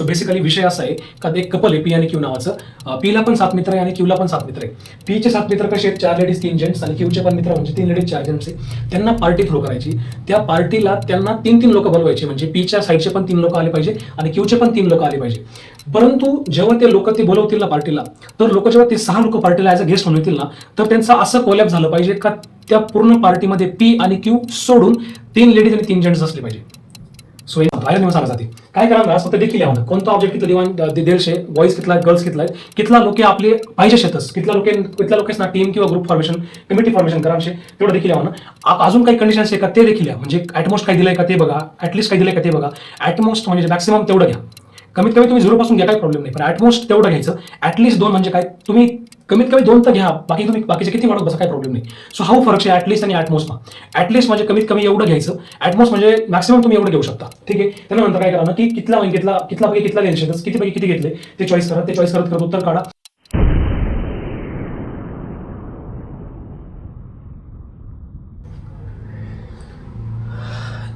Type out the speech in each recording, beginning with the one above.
Basically विषय असा आहे का ते कपल आहे पी आणि क्यू नावाचं. पीला पण 7 मित्र आहे आणि क्यूला पण 7 मित्र आहे. पीचे 7 मित्र कसे आहेत, 4 लेडीज 3 जेंट्स, आणि क्यूचे पण मित्र म्हणजे 3 लेडीज 4 जेंट्स आहे. त्यांना पार्टी थ्रो करायची. त्या पार्टीला त्यांना 3 लोक बोलवायचे, म्हणजे पीच्या साईडचे पण 3 लोक आले पाहिजे आणि क्यूचे पण 3 लोक आले पाहिजे. परंतु जेव्हा ते लोक ते बोलवतील ना पार्टीला, तर लोक जेव्हा ते 6 लोक पार्टीला ॲज अ गेस्ट म्हणून येतील ना, तर त्यांचं असं कोलॅप झालं पाहिजे का त्या पूर्ण पार्टीमध्ये पी आणि क्यू सोडून 3 लेडीज आणि 3 जेंट्स असले पाहिजे. सो बाहेर निवडून सांगा जाते काय करा, फक्त देखील यावं कोणता ऑब्जेक्ट किती दिवाण 150 बॉईज कितला गर्ल्स कितला कितला लोक आपले पाहिजे शेतच कितला लोक ना टीम किंवा ग्रुप फॉर्मेशन कमिटी फॉर्मेशन करा तेवढं देखील यावं ना. अजून काही कंडिशन्स आहे का ते देखील या, म्हणजे ॲटमोस्ट काय दिलंय का ते बघा, ॲटलिस्ट काय दिलंय का ते बघा. ॲटमोस्ट म्हणजे मॅक्सिमम तेवढं घ्या, कमीत कमी तुम्ही 0 पासून घ्या काही प्रॉब्लेम नाही, पण ॲटमोस्ट तेवढं घ्यायचं. ॲटलिस्ट 2 म्हणजे काय, तुम्ही कमीत कमी 2 तर घ्या, बाकी तुम्ही बाकीचे किती वाढत बसा काही प्रॉब्लेम नाही. सो हा फरक आहे ॲटलिस्ट आणि ॲटमोस्ट. ॲटलिस्ट म्हणजे कमीत कमी एवढं घ्यायचं, ॲटमोस्ट म्हणजे मॅक्सिमम तुम्ही एवढं घेऊ शकता. ठीक आहे. त्यानंतर काय करा ना की कितला पैकी कितला घ्यायचे, किती पैकी किती घेतले ते चॉईस करा. ते चॉईस करत उत्तर काढा.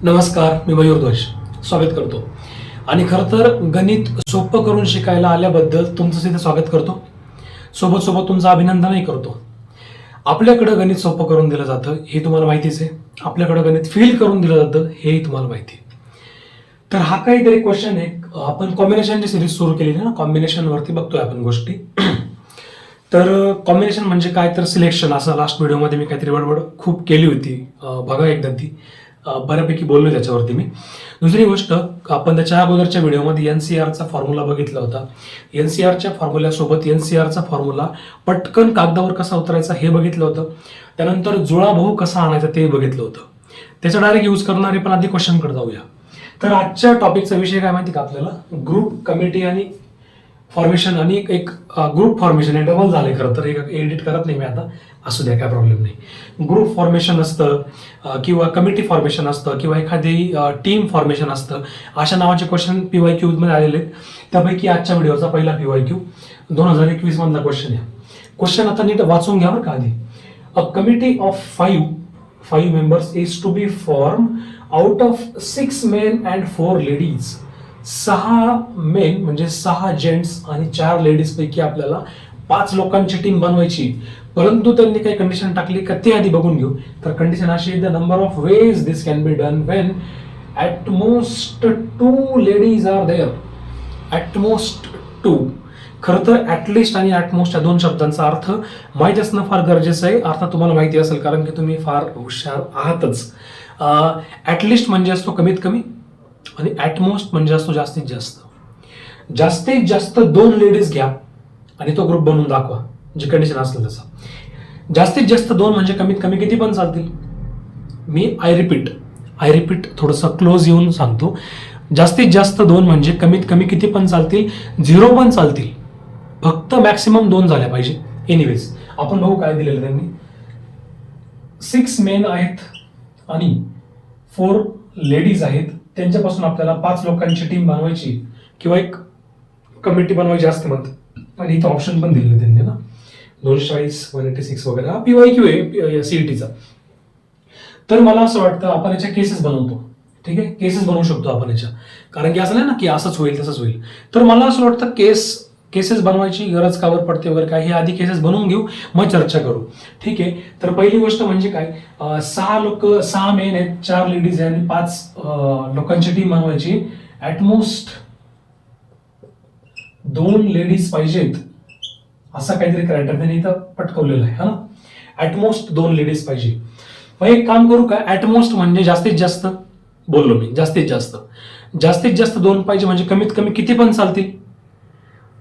नमस्कार, मी मयूर ध्वज स्वागत करतो. आणि खरं तर गणित सोपं करून शिकायला आल्याबद्दल तुमचं तिथे स्वागत करतो. सोबत सोबत तुमचं अभिनंदनही करतो. आपल्याकडं गणित सोपं करून दिलं जातं हे तुम्हाला माहितीच आहे. आपल्याकडं गणित फील करून दिलं जातं हेही तुम्हाला माहिती आहे. तर हा काहीतरी क्वेश्चन आहे. आपण कॉम्बिनेशनची सिरीज सुरू केली ना, कॉम्बिनेशनवरती बघतोय आपण गोष्टी. तर कॉम्बिनेशन म्हणजे काय तर सिलेक्शन, असं लास्ट व्हिडिओमध्ये मी काहीतरी बडबड खूप केली होती, बघा एकदा ती, बऱ्यापैकी बोललो त्याच्यावरती मी. दुसरी गोष्ट, आपण त्याच्या अगोदरच्या व्हिडिओमध्ये एनसीआरचा फॉर्म्युला बघितला होता. एनसीआरच्या फॉर्म्युल्यासोबत एनसीआरचा फॉर्म्युला पटकन कागदावर कसा उतरायचा हे बघितलं होतं. त्यानंतर जुळाभाऊ कसा आणायचा ते बघितलं होतं. त्याचा डायरेक्ट यूज करणारे पण आधी क्वेश्चनकडे जाऊया. तर आजच्या टॉपिकचा विषय काय माहिती का आपल्याला, ग्रुप, कमिटी आणि फॉर्मेशन. आणि एक ग्रुप फॉर्मेशन हे डबल झाले खरं तर, एक एडिट करत नाही मी आता, असू द्या काय प्रॉब्लेम नाही. ग्रुप फॉर्मेशन असतं किंवा कमिटी फॉर्मेशन असतं किंवा एखादी टीम फॉर्मेशन असतं, अशा नावाचे क्वेश्चन PYQ मध्ये आलेले आहेत. त्यापैकी आजच्या व्हिडिओचा पहिला PYQ 2021 मधला क्वेश्चन आहे. क्वेश्चन आता नीट वाचून घ्या बरं का आधी. A committee of 5 members is to be form out of 6 men and 4 ladies. 6 men म्हणजे 6 जेंट्स आणि 4 लेडीज पैकी आपल्याला 5 लोकांची टीम बनवायची. परंतु त्यांनी काही कंडिशन टाकली का ते आधी बघून घेऊ. तर कंडिशन अशी, the number of ways this can be done when at most 2 ladies are there. At most 2. खरं तर ॲटलिस्ट आणि ॲटमोस्ट या 2 शब्दांचा अर्थ माहिती असणं फार गरजेचं आहे. अर्थ तुम्हाला माहिती असेल कारण की तुम्ही फार हुशार आहातच. ॲटलिस्ट म्हणजे असतो कमीत कमी आणि ॲटमोस्ट म्हणजे असतो जास्तीत जास्त. जास्तीत जास्त 2 लेडीज घ्या आणि तो ग्रुप बनवून दाखवा, जे कंडिशन असलं तसं. जास्तीत जास्त 2 म्हणजे कमीत कमी किती पण चालतील. मी आय रिपीट थोडंसं क्लोज येऊन सांगतो. जास्तीत जास्त 2 म्हणजे कमीत कमी किती पण चालतील, 0 पण चालतील, फक्त मॅक्सिमम 2 झाल्या पाहिजे. एनिवेज आपण बघू काय दिलेलं त्यांनी. 6 मेन आहेत आणि 4 लेडीज आहेत. त्यांच्यापासून आपल्याला 5 लोकांची टीम बनवायची किंवा एक कमिटी बनवायची असते म्हणतात. आणि इथं ऑप्शन पण दिलेले त्यांनी ना, 240, 186 वगैरे. हा PYQ आहे CETचा. तर मला असं वाटतं आपण याच्या केसेस बनवतो. ठीक आहे, केसेस बनवू शकतो आपण याच्या, कारण की असं नाही ना की असंच होईल तसंच होईल. तर मला असं वाटतं केसेस बनवायची गरज कावर पडते वगैरे काय, हे आधी केसेस बनवून घेऊ मग चर्चा करू. ठीक आहे. तर पहिली गोष्ट म्हणजे काय, 6 मेन आहेत, 4 लेडीज आहेत आणि 5 लोकांची टीम बनवायची. ॲटमोस्ट 2 लेडीज पाहिजेत, असा काहीतरी क्रायटेरिया त्यांनी इथं पटकवलेला आहे ना. ॲटमोस्ट 2 लेडीज पाहिजे. मग एक काम करू का, ॲटमोस्ट म्हणजे जास्तीत जास्त बोललो मी, जास्तीत जास्त 2 पाहिजे, म्हणजे कमीत कमी किती पण चालतील.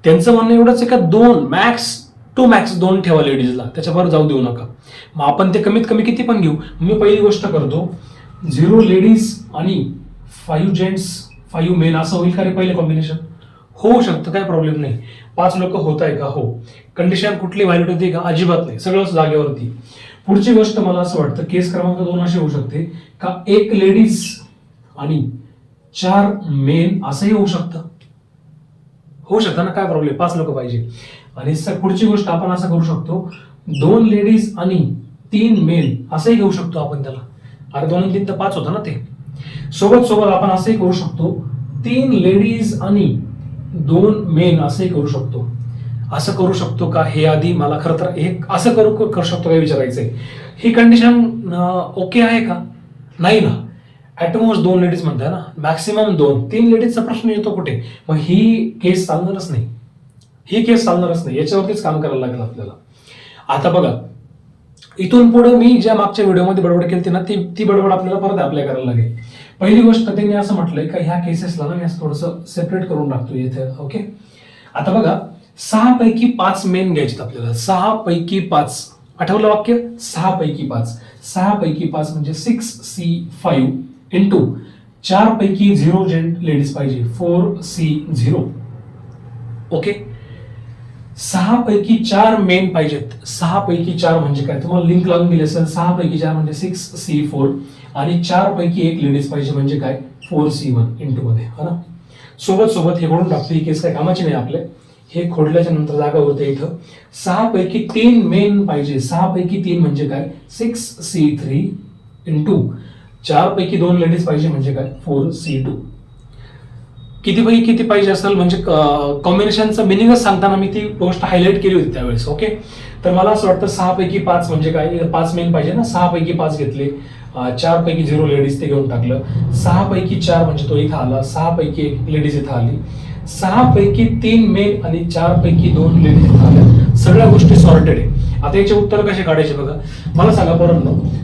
त्यांचं म्हणणं एवढंच आहे का 2 मॅक्स 2 ठेवा लेडीजला, त्याच्याबरोबर जाऊ देऊ नका. मग आपण ते कमीत कमी किती पण घेऊ. मी पहिली गोष्ट करतो, 0 लेडीज आणि 5 जेंट्स 5 मेन असं होईल का रे पहिले कॉम्बिनेशन. होऊ शकतं, काय प्रॉब्लेम नाही. 5 लोक होत आहे का, हो. कंडिशन कुठली व्हॅलिड होती का, अजिबात नाही, सगळंच जागेवरती. पुढची गोष्ट मला असं वाटतं केस क्रमांक 2 अशी होऊ शकते का 1 लेडीज आणि 4 मेन असंही होऊ शकतं ना, काय प्रॉब्लेम, 5 लोक पाहिजे. आणि पुढची गोष्ट आपण असं करू शकतो, 2 लेडीज आणि 3 मेन असंही घेऊ शकतो आपण त्याला. अरे 2 आणि 3 तर 5 होतं ना ते. सोबत आपण असंही करू शकतो, 3 लेडीज आणि दोन मेन असंही करू शकतो. असं करू शकतो का हे आधी मला खरं तर हे असं करू शकतो का विचारायचंय. ही कंडिशन ओके आहे का? नाही ना. ॲटमोस्ट 2 लेडीज म्हणताय ना, मॅक्सिमम 2, 3 लेडीजचा प्रश्न येतो कुठे. मग ही केस चालणारच नाही, ही केस चालणारच नाही. याच्यावरतीच काम करायला लागेल आपल्याला. आता बघा, इथून पुढे मी ज्या मागच्या व्हिडिओमध्ये बडबड केली ना ती बडबड आपल्याला परत अप्लाय करायला लागेल. पहिली गोष्ट त्यांनी असं म्हटलंय का ह्या केसेसला ना मी असं थोडंसं सेपरेट करून टाकतो इथे. ओके, आता बघा 6 पैकी 5 मेन घ्यायचे आपल्याला. 6 पैकी 5, आठवलं वाक्य? 6 पैकी 5. 6 पैकी 5 म्हणजे 6C5 इंटू 4 पैकी 0 जेंट लेडीज पाहिजे 4C0. ओके, 6 पैकी 4 मेन पाहिजेत. 6 पैकी 4 म्हणजे काय, तुम्हाला लिंक लावून दिली असेल. 6 पैकी 4 म्हणजे 6C4 आणि 4 पैकी 1 लेडीज पाहिजे म्हणजे काय 4C1 इंटू मध्ये, हा ना. सोबत सोबत हे करून टाकतो. ही केस काय कामाची नाही आपले. हे खोडल्याच्या नंतर जागा उरते इथं. 6 पैकी 3 मेन पाहिजे. 6 पैकी 3 म्हणजे काय 6C3 इंटू 4 पैकी 2 लेडीज पाहिजे म्हणजे काय 4C2. किती पैकी किती पाहिजे असेल म्हणजे कॉम्बिनेशनचं मिनिंगच सांगताना मी ती गोष्ट हायलाइट केली होती त्यावेळेस. ओके, तर मला असं वाटतं 6 पैकी 5 म्हणजे काय 5 मेन पाहिजे ना. 6 पैकी 5 घेतले, 4 पैकी 0 लेडीज ते घेऊन टाकलं. 6 पैकी 4 म्हणजे तो इथं आला. 6 पैकी 1 लेडीज इथं आली. 6 पैकी 3 मेन आणि 4 पैकी 2 लेडीज इथं आल्या. सगळ्या गोष्टी सॉर्टेड आहे. आता याचे उत्तर कसे काढायचे बघा. मला सांगा बरं,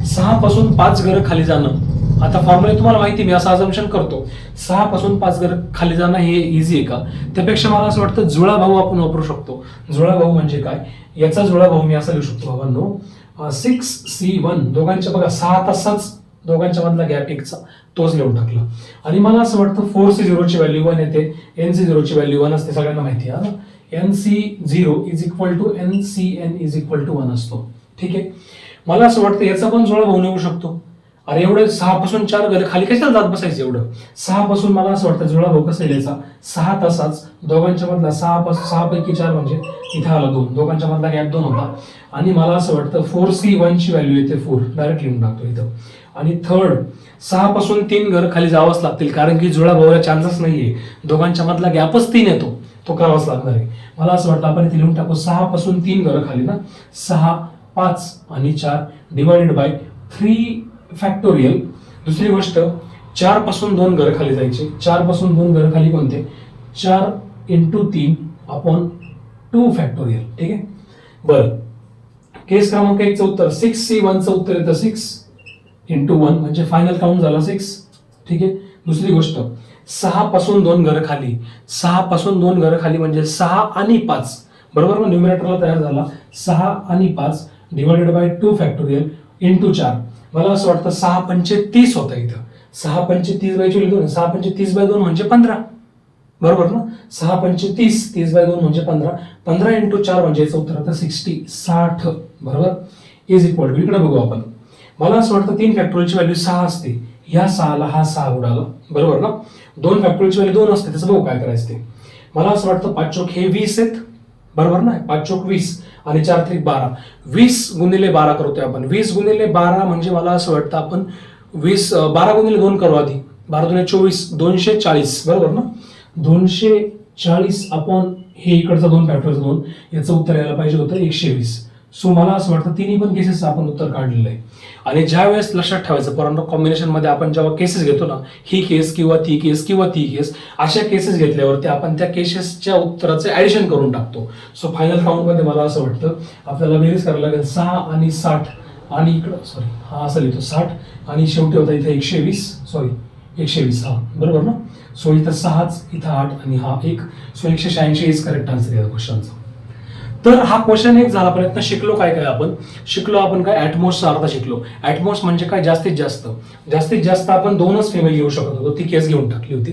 6 पासून 5 घरं खाली जाणं. आता फॉर्म्युला तुम्हाला माहिती, मी असं अजम्पशन करतो 6 पासून 5 घरं खाली जाणं हे इझी आहे का. त्यापेक्षा मला असं वाटतं जुळा भाऊ आपण वापरू शकतो. जुळा भाऊ म्हणजे काय, याचा जुळा भाऊ मी असा लिहू शकतो बाबांनो 6C1. दोघांच्या बघा 6 तासाच दोघांच्या मधला गॅप एकचा, तोच लिहून टाकला. आणि मला असं वाटतं 4C0 ची व्हॅल्यू 1 येते, NC0 ची व्हॅल्यू 1 असते, सगळ्यांना माहिती आहे. NC0 is equal to NCN is equal to 1 असतो. ठीक आहे, मला असं वाटतं याचा पण जुळा भाऊ निघू शकतो. अरे एवढं 6 पासून 4 घरं खाली कशाला जात बसायचं एवढं. 6 पासून मला असं वाटतं जुळा भाऊ कसा यायचा 6 तासाच दोघांच्या मधला 6 पैकी 4 म्हणजे इथं आला 2, दोघांच्या मधला गॅप 2 होता. आणि मला असं वाटतं 4C1 ची व्हॅल्यू येते 4, डायरेक्ट लिहून टाकतो इथं. आणि थर्ड 6 पासून 3 घरं खाली जावंच लागतील कारण की जुळा भाऊला चान्सच नाहीये. दोघांच्या मधला गॅपच 3 येतो, तो करावाच लागणार आहे. मला असं वाटतं आपण इथे लिहून टाकू 6 पासून 3 घरं खाली ना, 6, 5 आणि 4 डिवाइडेड बाय 3 फॅक्टोरियल. दुसरी गोष्ट 4 पासून 2 घरं खाली जायचे. 4 पासून 2 घरं खाली कोणते 4 इंटू 3 अपॉन 2 फॅक्टोरियल. ठीक आहे, बरं. केस क्रमांक 1 चं उत्तर 6C1 चं उत्तर येतं 6 इंटू 1 म्हणजे फायनल काउंट झाला 6. ठीक आहे, दुसरी गोष्ट 6 पासून 2 घरं खाली, 6 पासून 2 घरं खाली म्हणजे 6 आणि 5 बरोबर. मग न्यूमरेटरला तयार झाला 6 आणि 5 डिवाइडेड बाय 2 फॅक्टोरियल इंटू 4. मला असं वाटतं 6 पंचे 30 होतं इथं. 6 पंचे 30 बाय 2, 6 पंचे 30 बाय 2 म्हणजे 15 बरोबर ना. 6 पंचे 30, 30 बाय 2 म्हणजे 15, 15 इंटू 4 म्हणजे याचं उत्तर आता 60 बरोबर. इज इक्वल टू इकडे बघू आपण. मला असं वाटतं 3 फॅक्टोरियलची व्हॅल्यू 6 असते. ह्या 6ला हा 6 उडाला बरोबर ना. 2 फॅक्टोरियलची व्हॅल्यू 2 असते, त्याचं बघू काय करायचं ते. मला असं वाटतं 5 चोक हे 20 आहेत बरोबर ना. 5 चोक 20 आणि 4 त्रिक 12. 20 गुणिले 12 करतोय आपण. 20 गुणिले 12 म्हणजे मला असं वाटतं आपण 12 गुणिले 2 करू आधी. 12 दुणे 24, 240 बरोबर ना. 240 अपॉन हे इकडचा 2 फॅक्टोरियल 2, याचं उत्तर यायला पाहिजे होतं 120. सो मला असं वाटतं तिन्ही पण केसेस आपण उत्तर काढलेलं आहे. आणि ज्या वेळेस लक्षात ठेवायचं परंतु कॉम्बिनेशन मध्ये आपण जेव्हा केसेस घेतो ना, ही केस किंवा ती केस किंवा ती केस, अशा केसेस घेतल्यावरती आपण त्या केसेसच्या उत्तराचे ऍडिशन करून टाकतो. सो फायनल काउंट मध्ये मला असं वाटतं आपल्याला बेरीज करायला लागेल 6 आणि 60 आणि इकडं सॉरी हा असं लिहितो 60 आणि शेवटी होता इथे 120 हा बरोबर ना. सो इथं 6, इथं 8 आणि हा 1. सो 186 इज करेक्ट आन्सर या क्वेश्चनचा. तर हा क्वेश्चन एक झाला. प्रयत्न शिकलो काय काय आपण शिकलो. आपण काय ॲटमॉसचा अर्थ शिकलो. ॲटमॉस म्हणजे काय जास्तीत जास्त आपण 2च फिमेल घेऊ शकत होतो, ती केस घेऊन टाकली होती.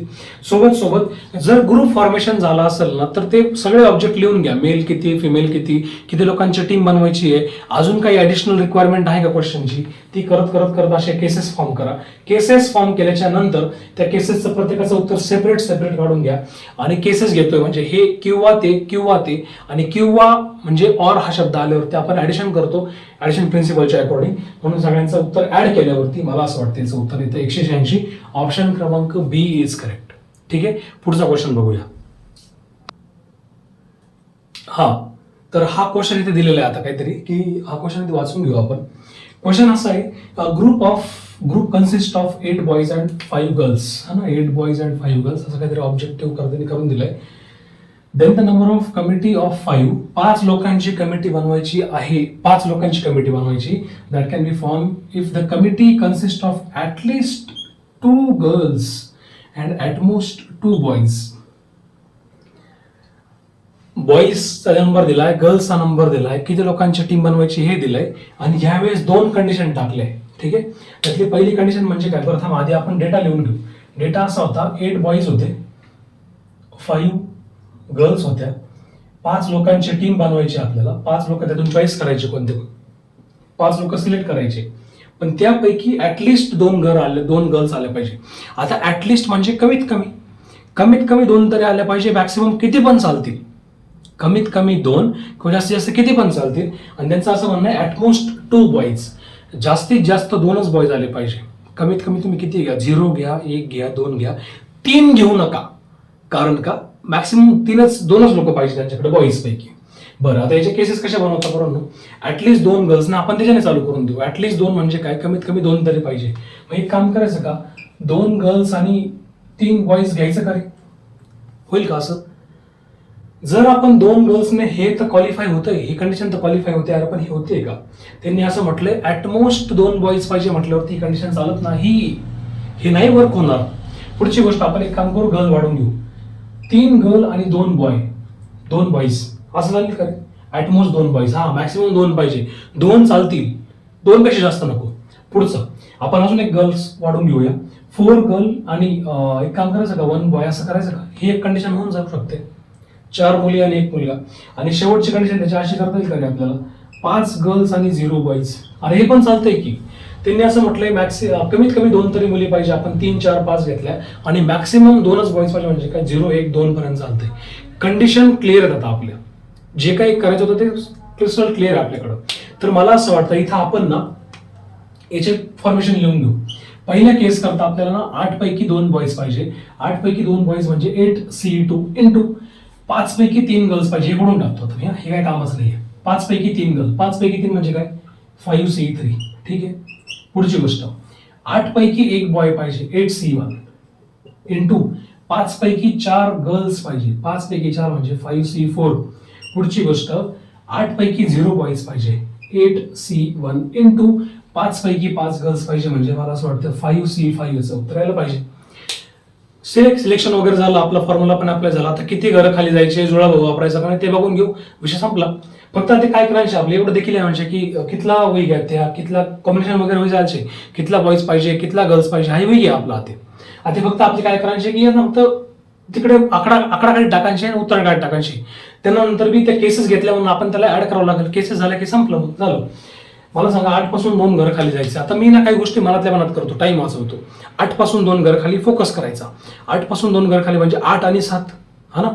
सोबत जर ग्रुप फॉर्मेशन झाला असेल ना तर ते सगळे ऑब्जेक्ट लिहून घ्या. मेल किती, फिमेल किती लोकांची टीम बनवायची आहे, अजून काही ऍडिशनल रिक्वायरमेंट आहे का क्वेश्चनची, ती करत असे केसेस फॉर्म करा. केसेस फॉर्म केल्याच्या नंतर त्या केसेसचं प्रत्येकाचं उत्तर सेपरेट काढून घ्या. आणि केसेस घेतोय म्हणजे हे किंवा ते आणि किंवा म्हणजे ऑर हा शब्द आल्यावरती आपण ऍडिशन करतो ऍडिशन प्रिन्सिपलच्या अकॉर्डिंग. म्हणून सगळ्यांचं उत्तर ऍड केल्यावरती मला असं वाटतं याचं उत्तर येतं 186. ऑप्शन क्रमांक बी इज करेक्ट. ठीक आहे, पुढचा क्वेश्चन बघूया. हा, तर हा क्वेश्चन इथे दिलेला आहे आता काहीतरी, की हा क्वेश्चन इथे वाचून घेऊ आपण. क्वेश्चन असा आहे, group consist of 8 boys and 5 girls, है ना, 8 बॉयज अँड 5 गर्ल्स असं काहीतरी ऑब्जेक्टिव्ह करून दिलंय. Then the number of committee of 5, 5 लोकांची कमिटी बनवायची आहे, 5 लोकांची कमिटी बनवायची. That can be form if the committee consist of at least 2 girls and at most 2 boys. बॉईजचा नंबर दिलाय, गर्ल्सचा नंबर दिलाय, किती लोकांची टीम बनवायची हे दिलंय, आणि ह्यावेळेस 2 कंडिशन टाकले. ठीक आहे, त्यातली पहिली कंडिशन म्हणजे काय, प्रथम आधी आपण डेटा लिहून घेऊ. डेटा असा होता, 8 बॉईज होते, 5 गर्ल्स होत्या, 5 लोकांची टीम बनवायची आपल्याला, 5 लोक त्यातून चॉईस करायचे, कोणते 5 लोक सिलेक्ट करायचे, पण त्यापैकी ऍटलिस्ट 2 गर्ल्स आल्या पाहिजे. आता ऍटलिस्ट म्हणजे कमीत कमी 2 तरी आल्या पाहिजे, मॅक्सिमम किती पण चालतील, कमीत कमी 2 किंवा जास्तीत जास्त किती पण चालतील. आणि त्यांचं असं म्हणणं आहे ॲटमोस्ट 2 बॉईज, जास्तीत जास्त 2च बॉईज आले पाहिजे. कमीत कमी तुम्ही किती घ्या, 0 घ्या, 1 घ्या, 2 घ्या, 3 घेऊ नका, कारण का मॅक्सिमम 2च लोक पाहिजे त्यांच्याकडे बॉईज पैकी. बरं, आता याचे केसेस कशा बनवता बरोबर, ऍटलीस्ट 2 गर्ल्स ना आपण त्याच्याने चालू करून देऊ. ऍटलीस्ट 2 म्हणजे काय, कमीत कमी 2 तरी पाहिजे. मग एक काम करायचं का, 2 गर्ल्स आणि 3 बॉईज घ्यायचं का रे, होईल का असं? जर आपण 2 गर्ल्सने हे तर क्वालिफाय होतंय, ही कंडिशन तर क्वालिफाय होते, अरे पण हे होते का, त्यांनी असं म्हटलंय ॲटमोस्ट 2 बॉईज पाहिजे म्हटल्यावरती ही कंडिशन चालत नाही, हे नाही वर्क होणार. पुढची गोष्ट आपण एक काम करू, गर्ल वाढून घेऊ, 3 गर्ल आणि 2 बॉईज असं झालं का रे, ॲटमोस्ट 2 बॉईज, हा मॅक्सिमम 2 पाहिजे, 2 चालतील, 2 पेक्षा जास्त नको. पुढचं आपण अजून एक गर्ल्स वाढून घेऊया, 4 गर्ल आणि एक काम करायचं का, 1 बॉय असं करायचं का, ही एक कंडिशन होऊन जाऊ शकते, 4 मुली आणि 1 मुलगा. आणि शेवटची कंडिशन त्याची अशी करता येईल का रे आपल्याला, 5 गर्ल्स आणि 0 बॉईज, अरे हे पण चालतंय की. त्यांनी असं म्हटलंय कमीत कमी 2 तरी मुली पाहिजे, आपण 3, 4, 5 घेतल्या, आणि मॅक्सिमम 2च बॉईज पाहिजे, म्हणजे काय 0, 1, 2 पर्यंत चालतंय. कंडिशन क्लिअर आहेत आता आपल्या, जे काही करायचं होतं ते क्रिस्टल क्लिअर आहे आपल्याकडं. तर मला असं वाटतं इथं आपण ना याचे फॉर्मेशन लिहून घेऊ. पहिल्या केस करता आपल्याला ना 8 पैकी 2 बॉईज पाहिजे, 8 पैकी 2 बॉईज म्हणजे 8C2 इंटू 5 पैकी 3 गर्ल्स पाहिजे, हे कडून टाकतो तुम्ही, हे काय कामच नाहीये. 5 पैकी 3 गर्ल, 5 पैकी 3 म्हणजे काय, 5C3. ठीक आहे, पुढची गोष्ट, 8 पैकी 1 बॉय पाहिजे, 8C1 इंटू 5 पैकी 4 गर्ल्स पाहिजे, 5 पैकी 4 म्हणजे 5C4. पुढची गोष्ट, 8 पैकी 0 बॉईज पाहिजे, 8C1 इंटू 5 पैकी 5 गर्ल्स पाहिजे, म्हणजे मला असं वाटतं 5C5 याचं उत्तर यायला पाहिजे. सिलेक्शन वगैरे झालं, आपला फॉर्म्युला पण अप्लाय झाला. आता किती घरं खाली जायचे, जुळा भाऊ वापरायचा का ते बघून घेऊ, विषय संपला. फक्त ते काय करायचे आपले एवढं देखील आहे म्हणजे की कितला वही घ्या, त्या कितला कॉम्बिनेशन वगैरे होई जायचे, कितला बॉईज पाहिजे, कितला गर्ल्स पाहिजे, हा वही घ्या आपला. आता फक्त आपले काय करायचे की फक्त तिकडे आकडाखाली टाकायचे आणि उत्तर काढ टाकायचे. त्यानंतर बी त्या केसेस घेतल्या म्हणून आपण त्याला ऍड करावं लागेल. केसेस झाल्या की संपलं झालं. मला सांगा 8 पासून 2 घर खाली जायचं. आता मी ना काही गोष्टी मनातल्या मनात करतो, टाइम वाचवतो. 8 पासून 2 घर खाली फोकस करायचा. 8 पासून 2 घर खाली म्हणजे 8 आणि 7 हा ना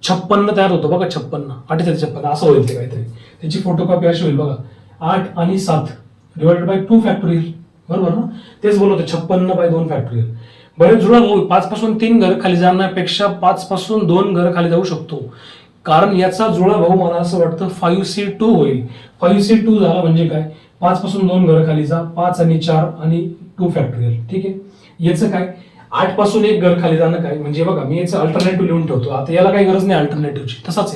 56 तयार होतो बघा. 56 58 असं होईल ते काहीतरी. त्याची फोटोकॉपी अशी होईल बघा. 8 आणि 7 डिवाइडेड बाय 2 फॅक्टोरियल बरोबर ना. तेच बोलवतो 56/2 फॅक्टोरियल. बरेच जुळा भाऊ 5 पासून 3 घर खाली जाण्यापेक्षा 5 पासून 2 घर खाली जाऊ शकतो. कारण याचा जुळा भाऊ मला असं वाटतं 5C2 होईल. 5C2 झाला म्हणजे काय 5 पासून 2 घर खाली जा 5 आणि 4 आणि 2 फॅक्टोरियल. ठीक आहे. याचं काय 8 पासून 1 घर खाली जाणं काय म्हणजे बघा मी याचं अल्टरनेटिव्ह लिहून ठेवतो. आता याला काही गरज नाही अल्टरनेटिव्हची. तसाच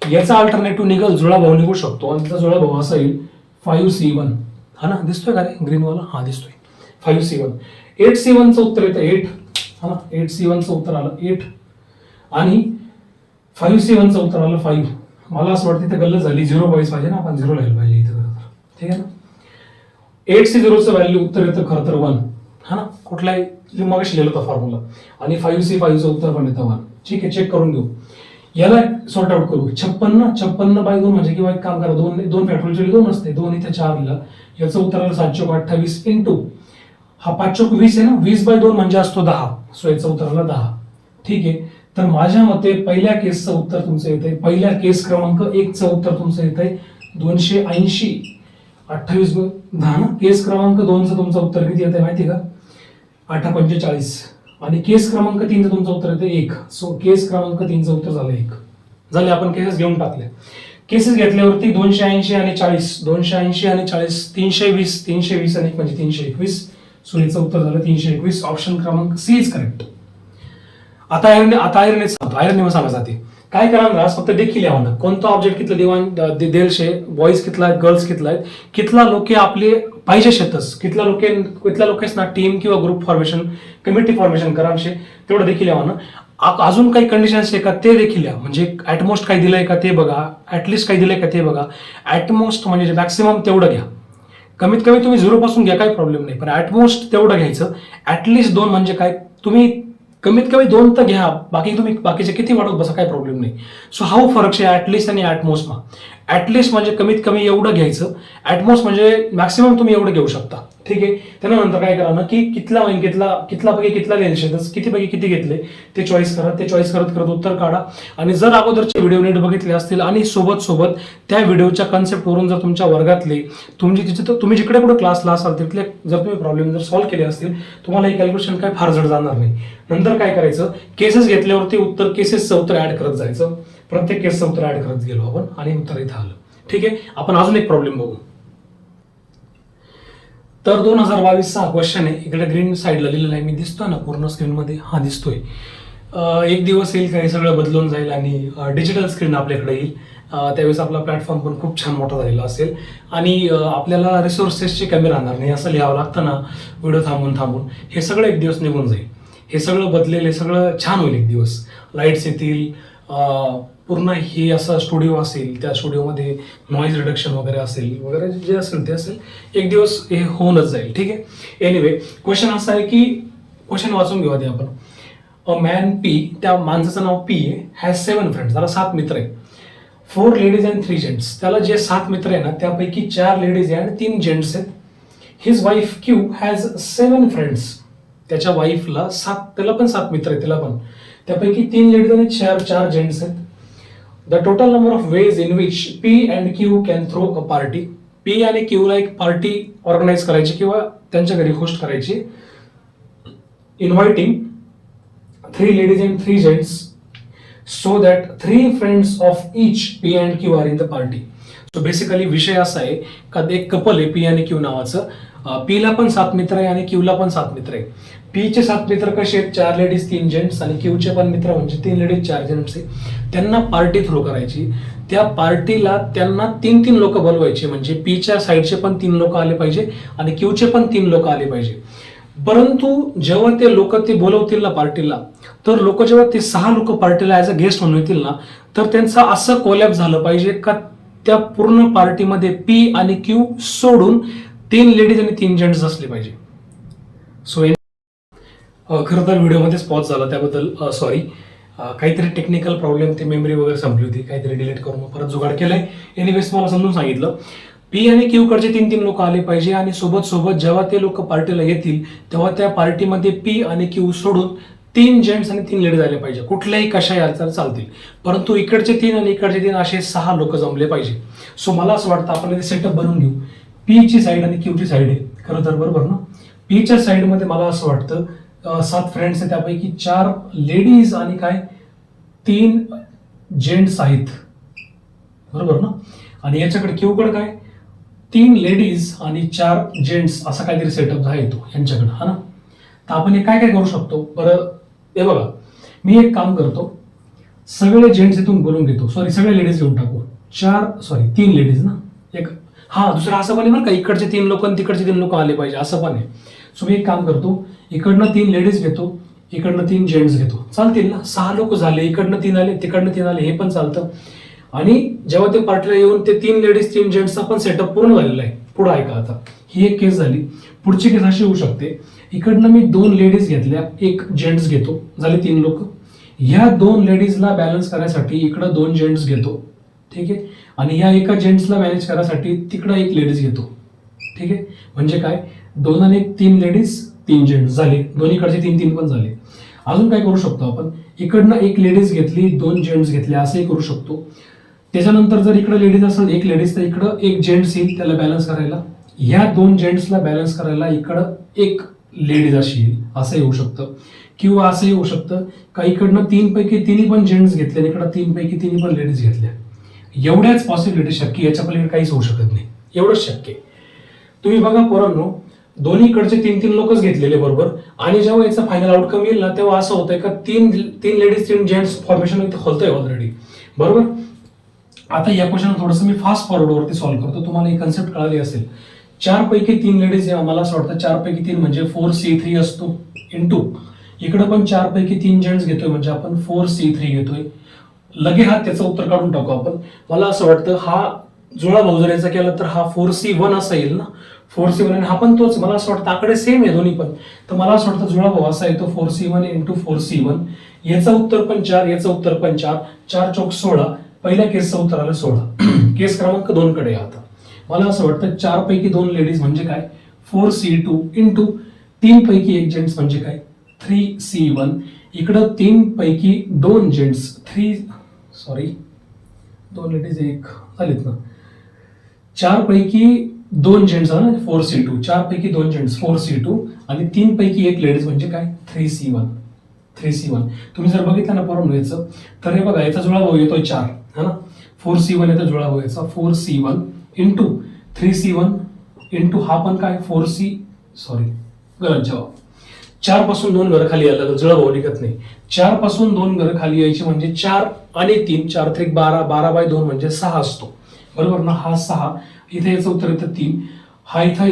याचा अल्टरनेटिव्ह निघल जुळा भाऊ निघू शकतो आणि त्याचा जुळा भाऊ असा येईल 5C1 हा ना. दिसतोय का रे ग्रीन वाला. हा दिसतोय 5C1. 8C1 चं उत्तर येतं 8 हा ना. 8C1 चं उत्तर आलं 8 आणि 5C1 चं उत्तर आलं 5. मला असं वाटतं इथे गल्लत झाली 0 बॉईज पाहिजे ना. आपण 0 लिहायला पाहिजे इथं खरं तर. ठीक आहे ना. 8C0 चं व्हॅल्यू उत्तर येतं खरं तर 1 हा ना. कुठलाही मगाशी लिहिलं होता फॉर्म्युला. आणि 5C5 चं उत्तर पण येतं 1. ठीक आहे. चेक करून घेऊ. याला सॉर्ट आउट करू. 56/2 म्हणजे किंवा एक काम करा 2 फॅक्टोरियल 2 असते 2 इथे 4 लिहिला. याचं उत्तर आलं 7×28 इंटू हा 5×20 आहे ना. 20/2 म्हणजे असतो 10. सो याचं उत्तर आलं 10. ठीक आहे. तर माझ्या मते पहिल्या केसचं उत्तर तुमचं येतंय. पहिल्या केस क्रमांक 1 चं उत्तर तुमचं येतंय 280. 28/10 ना. केस क्रमांक 2 चं तुमचं उत्तर किती येतंय माहिती का 8×45 आणि केस क्रमांक 3 चं तुमचं उत्तर येतं 1. सो केस क्रमांक 3 चं उत्तर झालं 1. झाले, आपण केसेस घेऊन टाकले. केसेस घेतल्यावरती 280 आणि 40, 280 आणि 40, 320, 320 आणि म्हणजे 321. सो याचं उत्तर झालं 321. ऑप्शन क्रमांक सी इज करेक्ट. आता आयरने सांगा जाते काय करा, फक्त देखील यावं ना, कोणता ऑब्जेक्ट कितलं दिवाण देल शे, बॉईज कितला आहेत, गर्ल्स कितला आहेत, कितला लोके आपले पाहिजे शेतस, कितल्या लोकेस ना टीम किंवा ग्रुप फॉर्मेशन, कमिटी फॉर्मेशन करा शे, तेवढं देखील यावं ना. अजून काही कंडिशन्स आहे का ते देखील या, म्हणजे ऍटमोस्ट काही दिलंय का ते बघा, ऍटलिस्ट काही दिलंय का ते बघा. ऍटमोस्ट म्हणजे मॅक्सिमम तेवढं घ्या, कमीत कमी तुम्ही 0 पासून घ्या, काही प्रॉब्लेम नाही, पण ऍटमोस्ट तेवढं घ्यायचं. ऍटलिस्ट 2 म्हणजे काय, तुम्ही कमीत कमी 2 तर घ्या, बाकी तुम्ही बाकीचे किती वाढवत बसा, काही प्रॉब्लेम नाही. सो हा फरक आहे ऍटलिस्ट आणि ऍटमोस्ट मा. ऍटलिस्ट म्हणजे कमीत कमी एवढं घ्यायचं, ऍटमोस्ट म्हणजे मॅक्सिमम तुम्ही एवढं घेऊ शकता. ठीक आहे. त्यानंतर काय करा ना, की कितल्यापैकी कितला लिहायचे, कितीपैकी किती घेतले ते चॉईस करा. ते चॉईस करत करत उत्तर काढा. आणि जर अगोदरचे व्हिडिओ नीट बघितले असतील आणि सोबत त्या व्हिडिओच्या कन्सेप्टवरून जर तुमच्या वर्गातले तुम्ही जिकडे कुठे क्लासला असाल तिथले जर तुम्ही प्रॉब्लेम जर सॉल्व्ह केले असतील, तुम्हाला हे कॅल्क्युलेशन काय फार जड जाणार नाही. नंतर काय करायचं, केसेस घेतल्यावरती केसेसचं उत्तर ऍड करत जायचं. प्रत्येक केसचं उत्तर ऍड करत गेलो आपण आणि उत्तर इथं आलं. ठीक आहे. आपण अजून एक प्रॉब्लेम बघू. तर 2022 हा क्वेश्चन आहे. इकडे ग्रीन साईडला लिहिलेला आहे, मी दिसतोय ना पूर्ण स्क्रीनमध्ये, हा दिसतोय. एक दिवस येईल काही सगळं बदलून जाईल आणि डिजिटल स्क्रीन आपल्याकडे येईल. त्यावेळेस आपला प्लॅटफॉर्म पण खूप छान मोठा झालेला असेल आणि आपल्याला रिसोर्सेसची कमी राहणार नाही. असं लिहावं लागतं ना व्हिडिओ थांबून, हे सगळं एक दिवस निघून जाईल. हे सगळं बदलेल, हे सगळं छान होईल एक दिवस. लाईट्स येतील, पूर्ण हे असं स्टुडिओ असेल, त्या स्टुडिओमध्ये नॉईज रिडक्शन वगैरे जे असेल ते असेल, एक दिवस हे होऊनच जाईल. ठीक आहे. एनिवे, क्वेश्चन असा आहे की, क्वेश्चन वाचून घेऊ आधी आपण. अ मॅन पी, त्या माणसाचं नाव पी आहे, हॅज 7 फ्रेंड्स, त्याला 7 मित्र आहे. 4 लेडीज अँड 3 जेंट्स. त्याला जे 7 मित्र आहे ना त्यापैकी 4 लेडीज आहे आणि 3 जेंट्स आहेत. His wife Q has 7 friends. त्याच्या वाईफला त्याला पण 7 मित्र आहेत, त्याला पण त्यापैकी 3 लेडीज आणि 4 जेंट्स आहेत. The total number of ways in which P and Q can throw a party. P आणि क्यूला एक पार्टी ऑर्गनाईज करायची किंवा त्यांच्या घरी होस्ट करायची. इन्व्हाइटिंग 3 ladies and 3 gents so that 3 friends of each P and Q are in the party. So basically विषय असा आहे का एक कपल आहे पी आणि क्यू नावाचं. पीला पण 7 मित्र आहे आणि क्यूला पण 7 मित्र आहे. पीचे 7 मित्र कसे आहेत, 4 लेडीज 3 जेंट्स, आणि क्यूचे पण मित्र म्हणजे 3 लेडीज 4 जेंट्स आहे. त्यांना पार्टी थ्रो करायची. त्या पार्टीला त्यांना 3 लोक बोलवायचे, म्हणजे पीच्या साईडचे पण 3 लोक आले पाहिजे आणि क्यूचे पण 3 लोक आले पाहिजे. परंतु जेव्हा ते लोक ते बोलवतील ना पार्टीला, तर लोक जेव्हा ते 6 लोक पार्टीला ऍज अ गेस्ट म्हणून येतील ना, तर त्यांचं असं कोलॅप झालं पाहिजे का त्या पूर्ण पार्टीमध्ये पी आणि क्यू सोडून 3 लेडीज आणि 3 जेंट्स असले पाहिजे. सो खरं तर व्हिडिओमध्येच पॉज झाला, त्याबद्दल सॉरी. काहीतरी टेक्निकल प्रॉब्लेम, ते मेमरी वगैरे संपली होती, काहीतरी डिलीट करून परत जुगाड केलंय. एनिवेज मला समजून सांगितलं. पी आणि क्यू कडचे 3 लोक आले पाहिजे आणि सोबत जेव्हा ते लोक पार्टीला येतील तेव्हा त्या पार्टीमध्ये पी आणि क्यू सोडून 3 जेंट्स आणि 3 लेडीज आले पाहिजे. कुठल्याही कशा यायला चालतील, परंतु इकडचे 3 आणि इकडचे 3 असे 6 लोक जमले पाहिजे. सो मला असं वाटतं आपण इथे सेटअप बनवून घेऊ. पी ची साईड आणि क्यू ची साईड आहे खरं तर, बरोबर ना. पीच्या साईडमध्ये मला असं वाटतं 7 फ्रेंड्स आहेत, त्यापैकी 4 लेडीज आणि 3 जेंट्स आहेत, बरोबर ना. आणि याच्याकडे क्यू कडे 3 लेडीज आणि 4 जेंट्स असा काहीतरी सेटअप आहे तो यांच्याकडे, हा ना. तर आपण हे काय करू शकतो बरं, हे बघा, मी एक काम करतो, सगळे जेंट्स इथून बोलून घेतो, सगळे लेडीज घेऊन टाकू. 3 लेडीज ना, एक दुसरं असं पण आहे बरं का, इकडचे 3 लोक आणि तिकडचे 3 लोक आले पाहिजे असं पण आहे. सो मी एक काम करतो, इकडनं 3 लेडीज घेतो, इकडनं 3 जेंट्स घेतो, चालतील ना. 6 लोक झाले, इकडनं 3 आले, तिकडनं 3 आले, हे पण चालतं. आणि जेव्हा ते पार्टीला येऊन ते 3 लेडीज 3 जेंट्सचा पण सेटअप पूर्ण झालेला आहे. पुढे ऐका आता, ही एक केस झाली. पुढची केस अशी होऊ शकते, इकडनं मी 2 लेडीज घेतल्या, 1 जेंट्स घेतो, झाले 3 लोक. ह्या 2 लेडीजला बॅलन्स करायसाठी इकडं 2 जेंट्स घेतो, ठीक आहे. आणि ह्या एका जेंट्सला मॅनेज करायसाठी तिकडं 1 लेडीज घेतो, ठीक आहे. म्हणजे काय, 2 आणि 1 3 लेडीज 3 जेंट्स झाले, दोन्हीकडचे 3 पण झाले. अजून काय करू शकतो आपण, इकडनं 1 लेडीज घेतली, 2 जेंट्स घेतले, असंही करू शकतो. त्याच्यानंतर जर इकडे लेडीज असेल 1 लेडीज, तर इकडं 1 जेंट्स येईल त्याला बॅलन्स करायला. ह्या 2 जेंट्सला बॅलन्स करायला इकडं 1 लेडीज अशी येईल, असंही होऊ शकतं. किंवा असंही होऊ शकतं का इकडनं 3 पैकी 3 पण जेंट्स घेतले आणि इकडं 3 पैकी 3 पण लेडीज घेतल्या. एवढ्याच पॉसिबिलिटी शक्य, याच्या पलीकडे काहीच होऊ शकत नाही, एवढंच शक्य. तुम्ही बघा पोरांनो, दोन्हीकडचे 3 लोकच घेतलेले बरोबर, आणि जेव्हा याचा फायनल आउटकम येईल ना तेव्हा असं होतंय का 3 लेडीज 3 जेंट्स फॉर्मेशन इथे होतंय ऑलरेडी बरोबर. आता या क्वेश्चन थोडंसं मी फास्ट फॉरवर्ड वरती सॉल्व्ह करतो, तुम्हाला ही कन्सेप्ट कळाली असेल. 4 पैकी 3 लेडीज आहे, मला असं वाटतं 4 पैकी 3 म्हणजे 4C3 असतो इंटू इकडे पण 4 पैकी 3 जेंट्स घेतोय म्हणजे आपण 4C3 घेतोय. लगे हा त्याचं उत्तर काढून टाकू आपण. मला असं वाटतं हा जुळाभाऊ जर याचा केला तर हा 4C1 असा येईल ना, 4C1 आणि हा पण तोच. मला असं वाटतं आकडे सेम आहे दोन्ही पण, तर मला असं वाटतं जुळाभाऊ असा येतो 4C1 इंटू 4C1. याचं उत्तर पण 4, याचं उत्तर पण 4, 4 चौक 16. पहिल्या केसचं उत्तर आलं 16. केस क्रमांक 2 कडे आता मला असं वाटतं 4 पैकी 2 लेडीज म्हणजे काय 4C2 इंटू 3 पैकी 1 जेंट्स म्हणजे काय 3C1. इकडं 3 पैकी 2 जेंट्स 2 लेडीज 1 झालीत ना, 4 पैकी 2 जेंट्स ना 4C2, 4 पैकी 2 जेंट्स 4C2 आणि 3 पैकी 1 लेडीज म्हणजे काय 3C1. तुम्ही जर बघितलं ना पोरांनो याचं, तर हे बघा याचा जुळाभाऊ येतोय 4 है ना, 4C1 याचा जुळाभाऊ याचा 4C1 इंटू 3C1 इंटू हा पण काय 4C गलत जवाब. 4 पासून 2 घरं खाली यायला जुळाभाऊ निघत नाही. 4 पासून 2 घरं खाली यायची म्हणजे 4 आणि 3, 4 त्रिक 12, 12/2 म्हणजे 6 असतो बरोबर ना. हा 6, इथे याचं उत्तर येतं 3. हा इथं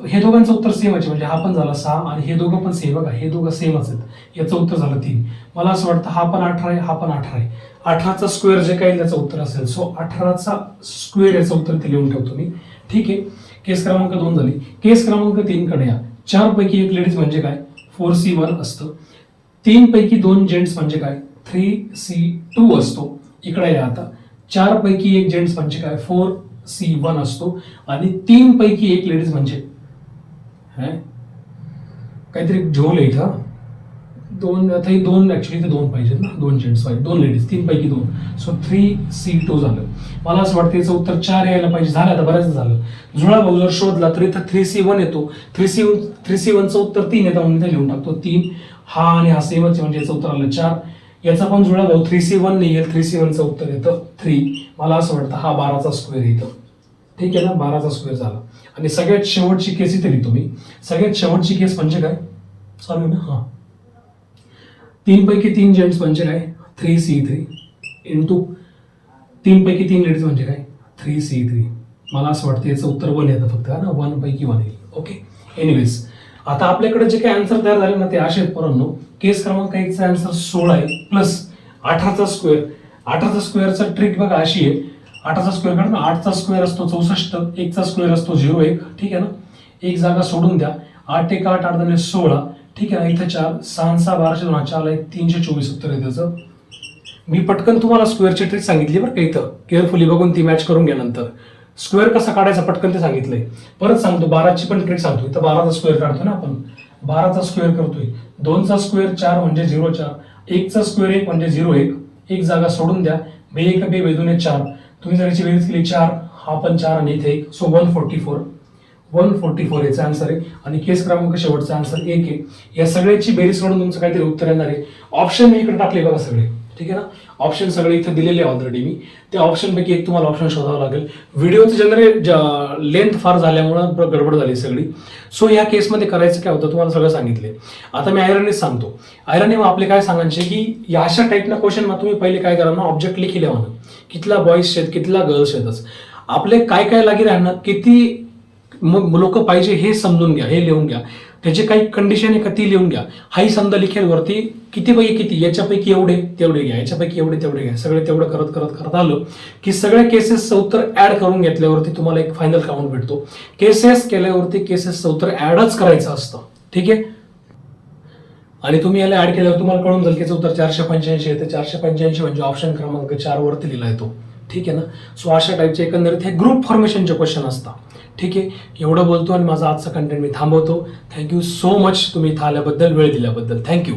हे दोघांचं उत्तर सेम आहे म्हणजे हा पण झाला 6 आणि हे दोघं पण सेम. बघा हे दोघं सेमच आहेत, याचं उत्तर झालं 3. मला असं वाटतं हा पण 18 आहे, हा पण 18 आहे. 18चा स्क्वेअर जे काही त्याचं उत्तर असेल, सो 18चा स्क्वेअर याचं उत्तर ते लिहून ठेवतो मी. ठीक आहे, केस क्रमांक 2 झाली. केस क्रमांक 3 कडे या. 4 पैकी 1 लेडीज म्हणजे काय 4C1 असतं. 3 पैकी 2 जेंट्स म्हणजे काय 3C2 असतो. इकडे या आता. 4 पैकी 1 जेंट्स म्हणजे काय 4C1 असतो आणि 3 पैकी 1 लेडीज म्हणजे काहीतरी झोल आहे इथं. 2 आता ही 2 ऍक्च्युली ते 2 पाहिजेत ना, 2 जेंट्स पाहिजे, 2 लेडीज, 3 पैकी 2, सो 3C2 झालं. मला असं वाटतं याचं उत्तर 4 यायला पाहिजे. झालं आता बऱ्याच झालं. जुळाभाऊ जर शोधला तर इथं 3C1 येतो. 3C1चं उत्तर 3 येतं म्हणून इथे लिहून टाकतो 3. हा आणि हा सेमच म्हणजे याचं उत्तर आलं 4. याचा पण जुळाभाऊ 3C1 नाही येईल, 3C1चं उत्तर येतं 3. मला असं वाटतं हा 12चा स्क्वेअर येतं. ठीक आहे ना, 12चा स्क्वेअर झाला. आणि सगळ्यात शेवटची केस इथे लिहितो मी. सगळ्यात शेवटची केस म्हणजे काय चालू ना, हा 3 पैकी 3 जेंट्स म्हणजे काय 3C3 इंटू 3 पैकी 3 लेडीज म्हणजे काय 3C3. मला असं वाटतं याचं उत्तर 1 येतं फक्त ना, 1 पैकी 1 येईल. ओके, एनिवेज आता आपल्याकडे जे काही आन्सर तयार झाले ना ते असे आहेत पोरांनो. केस क्रमांक 1 चा आन्सर 16 आहे प्लस 18चा स्क्वेअर. 18चा स्क्वेअरचा ट्रिक बघा अशी आहे. 8चा स्क्वेअर काढ ना, 8चा स्क्वेअर असतो 64, 1चा स्क्वेअर असतो 01. ठीक आहे ना, एक जागा सोडून द्या. 8 1 8 8 2 16. ठीक आहे ना, इथं 4 6 6 12 4 1 324 उत्तर आहे त्याचं. मी पटकन तुम्हाला स्क्वेअरची ट्रिक सांगितली बरं का, इथं केअरफुली बघून ती मॅच करून घ्या. नंतर स्क्वेअर कसा काढायचा पटकन ते सांगितलंय. परत सांगतो 12ची पण ट्रिक सांगतो. इथं 12चा स्क्वेअर काढतो ना आपण, 12चा स्क्वेअर करतोय. 2चा स्क्वेअर 4 म्हणजे 04. 1चा स्क्वेअर 1 म्हणजे 01. एक जागा सोडून द्या. 2 1 2 2 2 4. तुम्ही जर याची बेरीज केली 4, हा पण 4 आणि इथे 1, सो 144 याचा आन्सर आहे. आणि केस क्रमांक शेवटचा आन्सर 1 आहे. या सगळ्याची बेरीज करून तुमचं काहीतरी उत्तर येणार आहे. ऑप्शन मी इकडे टाकले बघा सगळे. ठीक आहे ना, ऑप्शन सगळे इथे दिलेले आहे ऑलरेडी मी. त्या ऑप्शन पैकी एक तुम्हाला ऑप्शन शोधावं लागेल. व्हिडिओचं जनरली लेंथ फार झाल्यामुळं गडबड झाली सगळी. सो या केसमध्ये करायचं काय होतं तुम्हाला सगळं सांगितले. आता मी आयरनीच सांगतो. आयरनी आपले काय सांगायचे की या अशा टाईपना क्वेश्चन तुम्ही पहिले काय करा ना, ऑब्जेक्ट लिखी लिहा म्हणून. कितला बॉईज आहेत कितला गर्ल्स आहेतच. आपले काय काय लागी राहणार, किती मग लोक पाहिजे हे समजून घ्या, हे लिहून घ्या. त्याचे काही कंडिशन आहे का ती लिहून घ्या. हाही समजा लिखेल वरती किती पैकी किती, याच्यापैकी एवढे तेवढे घ्या, याच्यापैकी एवढे तेवढे घ्या. सगळे तेवढं करत करत करत आलं की सगळ्या केसेसचं उत्तर ऍड करून घेतल्यावरती तुम्हाला एक फायनल काउंट भेटतो. केसेस केल्यावरती केसेसचं उत्तर ऍडच करायचं असतं. ठीक आहे, आणि तुम्ही याला ऍड केल्यावर तुम्हाला कळून जाईल की उत्तर 485 येते. 485 म्हणजे ऑप्शन क्रमांक 4 वरती लिहिला येतो. ठीक आहे ना, सो अशा टाईपचे एकंदरीत हे ग्रुप फॉर्मेशनचे क्वेश्चन असतात. ठीक आहे, एवढं बोलतो आणि माझा आजचा कंटेंट मी थांबवतो. थँक्यू सो मच तुम्ही इथं आल्याबद्दल, वेळ दिल्याबद्दल. थँक्यू.